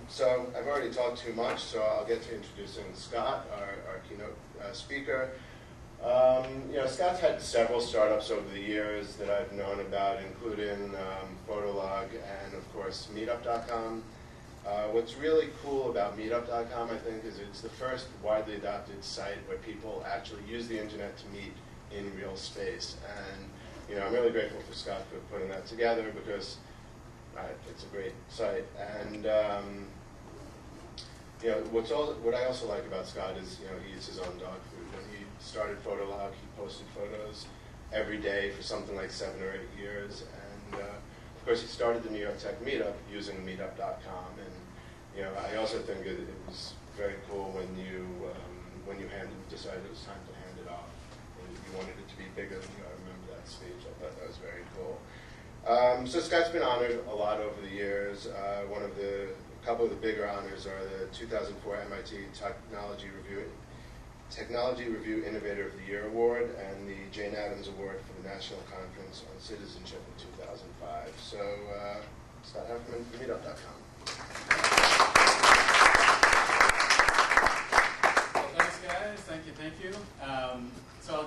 So I've already talked too much, so I'll get to introducing Scott, our keynote speaker. Scott's had several startups over the years that I've known about, including Photolog and, of course, Meetup.com. What's really cool about Meetup.com, I think, is it's the first widely adopted site where people actually use the internet to meet in real space. And I'm really grateful for Scott for putting that together because it's a great site. And what I also like about Scott is he eats his own dog food. When he started Photolog, he posted photos every day for something like 7 or 8 years. And of course, he started the New York Tech Meetup using Meetup.com. And I also think it was very cool when you decided it was time to hand it off. And you wanted it to be bigger than you. I remember that speech. I thought that was very cool. So Scott's been honored a lot over the years. A couple of the bigger honors are the 2004 MIT Technology Review Innovator of the Year Award and the Jane Addams Award for the National Conference on Citizenship in 2005. So Scott Heiferman from Meetup.com. Well, thanks, guys. Thank you. So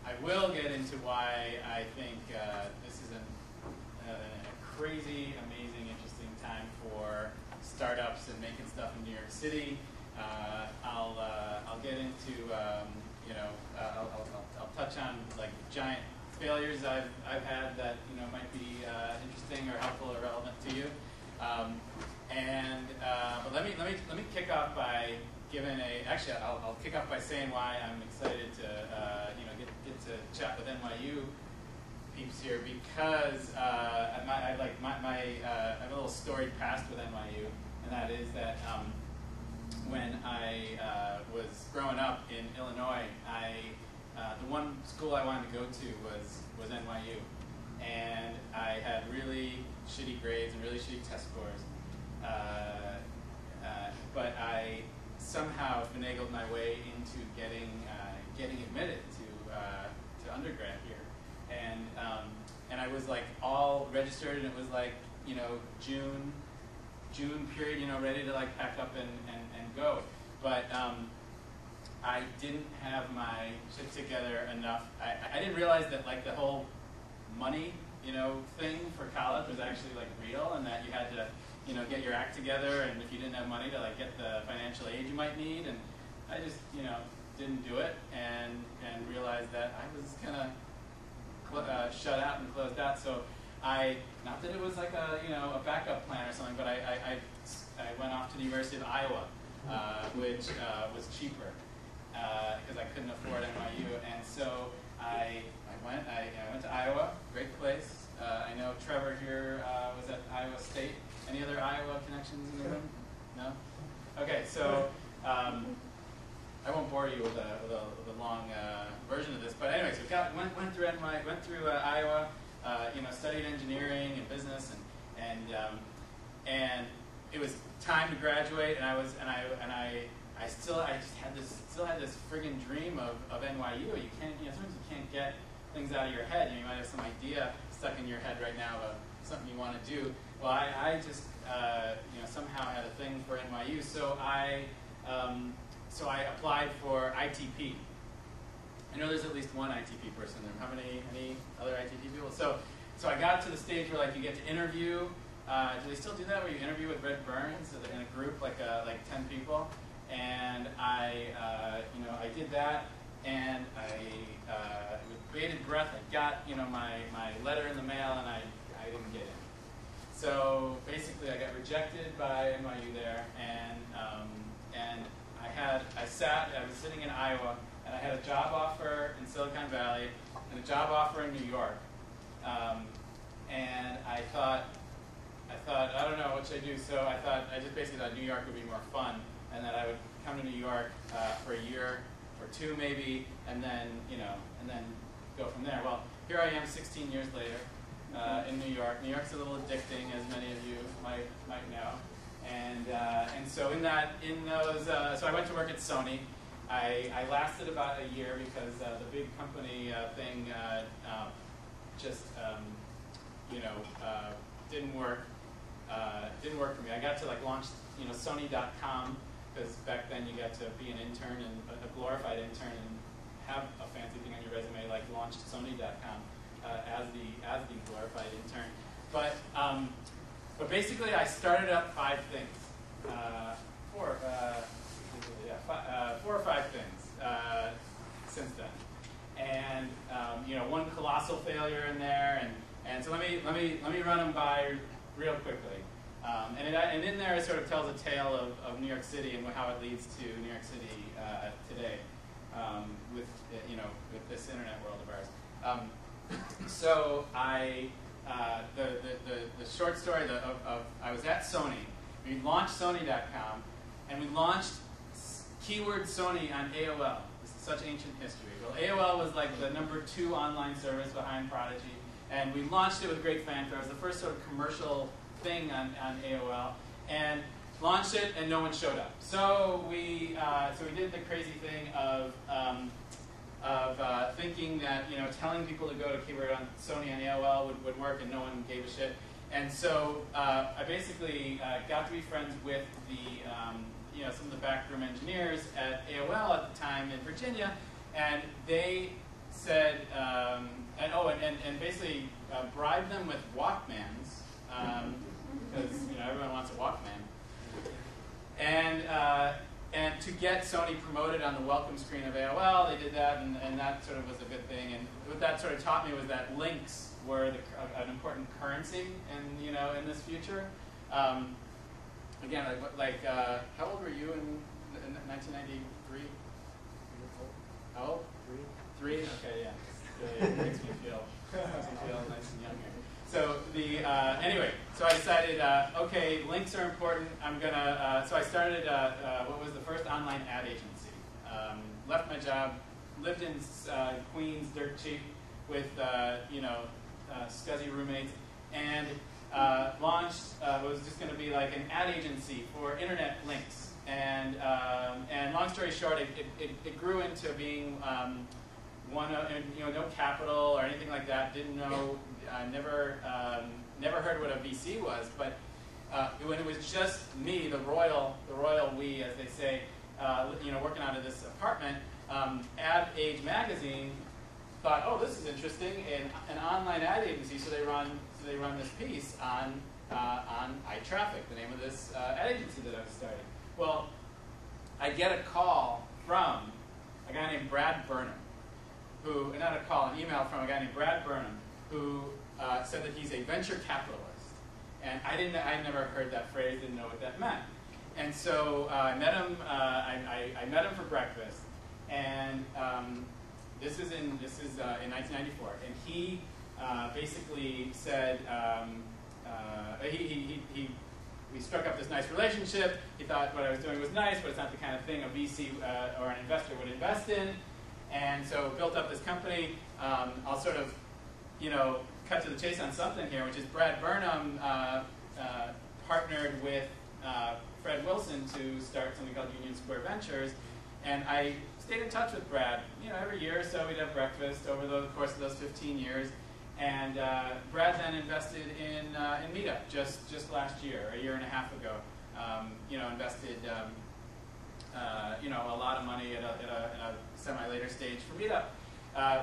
I will get into why I think this is a crazy, amazing, interesting time for startups and making stuff in New York City. I'll get into I'll touch on like giant failures I've had that might be interesting or helpful or relevant to you. But let me kick off by giving I'll kick off by saying why I'm excited to get to chat with NYU peeps here because I have a little storied past with NYU, and that is that when I was growing up in Illinois, the one school I wanted to go to was NYU, and I had really shitty grades and really shitty test scores, but I somehow finagled my way into getting admitted to undergrad here, and I was like all registered, and it was like June period, ready to like pack up and go, but I didn't have my shit together enough. I didn't realize that like the whole money thing for college was actually like real, and that you had to get your act together, and if you didn't have money to like get the financial aid you might need, and I just didn't do it, and realized that I was kind of shut out and closed out. So not that it was like a backup plan or something, but I went off to the University of Iowa, which was cheaper because I couldn't afford NYU, and so I went to Iowa, great place. I know Trevor here was at Iowa State. Any other Iowa connections in the room? No? Okay, so I won't bore you with a long version of this, but anyway, so went through Iowa, studied engineering and business, and it was time to graduate, and I still had this friggin' dream of NYU. You can't, sometimes you can't get things out of your head. You might have some idea stuck in your head right now about something you want to do. Well, I just somehow had a thing for NYU, so I applied for ITP. I know there's at least one ITP person there. How many? Any other ITP people? So I got to the stage where like you get to interview. Do they still do that, where you interview with Red Burns in a group like 10 people? And I did that, and with bated breath, I got my letter in the mail, and I didn't get in. So basically, I got rejected by NYU there, and I was sitting in Iowa, and I had a job offer in Silicon Valley and a job offer in New York, and I thought, I don't know, what should I do? So I just basically thought New York would be more fun, and that I would come to New York for a year or two maybe, and then go from there. Well, here I am 16 years later in New York. New York's a little addicting, as many of you might know, and so so I went to work at Sony. I lasted about a year because the big company thing just didn't work. didn't work for me. I got to like launch, Sony.com, because back then you got to be an intern and a glorified intern and have a fancy thing on your resume, like launched Sony.com as the glorified intern. But basically, I started up 5 things, 4 or 5 things since then, and one colossal failure in there, and so let me run them by real quickly. And in there it sort of tells a tale of New York City and how it leads to New York City today with this internet world of ours. So the short story of I was at Sony. We launched Sony.com, and we launched keyword Sony on AOL. This is such ancient history. Well, AOL was like the #2 online service behind Prodigy, and we launched it with great fanfare. It was the first sort of commercial thing on AOL, and launched it, and no one showed up. So we did the crazy thing of thinking that telling people to go to keyword on Sony on AOL would work, and no one gave a shit. And so I basically got to be friends with the some of the backroom engineers at AOL at the time in Virginia, and they said and basically bribed them with Walkmans. Because everyone wants a Walkman, and to get Sony promoted on the welcome screen of AOL, they did that, and that sort of was a good thing. And what that sort of taught me was that links were an important currency in this future. Again, how old were you in 1993? How old? 3. Okay, yeah. It makes me feel nice and young here. So anyway, so I decided, okay, links are important. I'm gonna. So I started what was the first online ad agency. Left my job, lived in Queens, dirt cheap, with scuzzy roommates, and launched. It was just going to be like an ad agency for internet links. And long story short, it grew into being no capital or anything like that. Didn't know. Never heard what a VC was, but when it was just me, the royal we, as they say, working out of this apartment, Ad Age magazine thought, oh, this is interesting, an online ad agency. So they run this piece on iTraffic, the name of this ad agency that I was starting. Well, I get a call from a guy named Brad Burnham, an email from a guy named Brad Burnham, who said that he's a venture capitalist. And I never heard that phrase, didn't know what that meant. And so I met him. I met him for breakfast, and this is in 1994. And he basically said we struck up this nice relationship. He thought what I was doing was nice, but it's not the kind of thing a VC or an investor would invest in. And so built up this company. I'll sort of cut to the chase on something here, which is Brad Burnham partnered with Fred Wilson to start something called Union Square Ventures, and I stayed in touch with Brad. Every year or so we'd have breakfast over the course of those 15 years, and Brad then invested in Meetup just last year, a year and a half ago. Invested a lot of money at a semi-later stage for Meetup,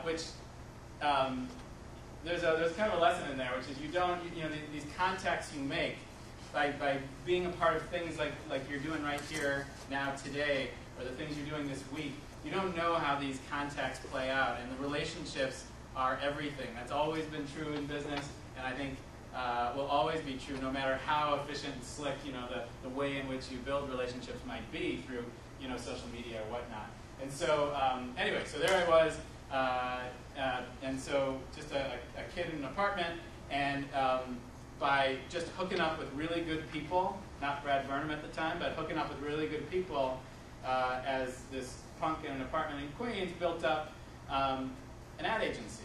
which there's kind of a lesson in there, which is these contacts you make by being a part of things like you're doing right here now today, or the things you're doing this week. You don't know how these contacts play out, and the relationships are everything. That's always been true in business, and I think will always be true, no matter how efficient and slick the way in which you build relationships might be through social media or whatnot. And so anyway, so there I was. And so just a kid in an apartment, and by just hooking up with really good people, not Brad Burnham at the time, but hooking up with really good people as this punk in an apartment in Queens built up an ad agency.